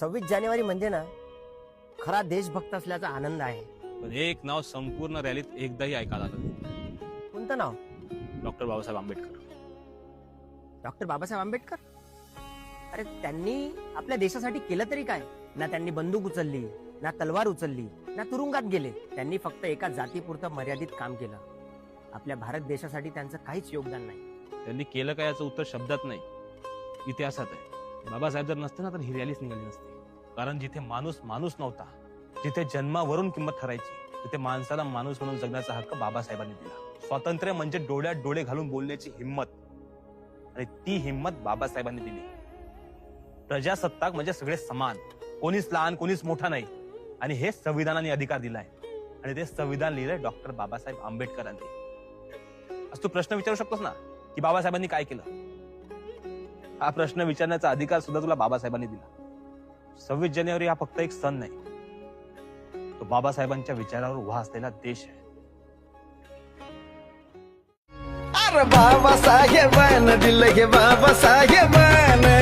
26 जानेवारी म्हणजे ना खरा देशभक्त असल्याचा आनंद आहे. पण एक नाव संपूर्ण रॅलीत एकदाही ऐकायला आलं नाही. कोणतं नाव? डॉक्टर बाबासाहेब आंबेडकर. डॉक्टर बाबासाहेब आंबेडकर. अरे त्यांनी आपल्या देशासाठी केलं तरी काय? ना त्यांनी बंदूक उचलली, ना तलवार उचलली, ना तुरुंगात गेले. त्यांनी फक्त एका जातीपुरतं मर्यादित काम केलं. आपल्या भारत देशासाठी त्यांचं काहीच योगदान नाही. त्यांनी केलं काय याचं उत्तर शब्दात नाही, इतिहासात आहे. बाबासाहेब जर नसते ना तर ही रॅलीच निघाली नसती. कारण जिथे माणूस माणूस नव्हता, जिथे जन्मावरून किंमत ठरायची, तिथे माणसाला माणूस म्हणून जगण्याचा हक्क बाबासाहेबांनी दिला. स्वातंत्र्य म्हणजे डोळ्यात डोळे घालून बोलण्याची हिंमत, आणि ती हिंमत बाबासाहेबांनी दिली. प्रजासत्ताक म्हणजे सगळे समान, कोणीच लहान कोणीच मोठा नाही. आणि हे संविधानाने अधिकार दिलाय, आणि ते संविधान लिहिलंय डॉक्टर बाबासाहेब आंबेडकरांनी. आज तू प्रश्न विचारू शकतोस ना की बाबासाहेबांनी काय केलं? हा प्रश्न विचारण्याचा अधिकार सुद्धा तुला बाबासाहेबांनी दिला. 26 जानेवारी हा फक्त एक सण नाही, तो बाबासाहेबांच्या विचारावर उभा असलेला देश आहे. अरे बाबासाहेबांना दिलं गे बाबासाहेबांना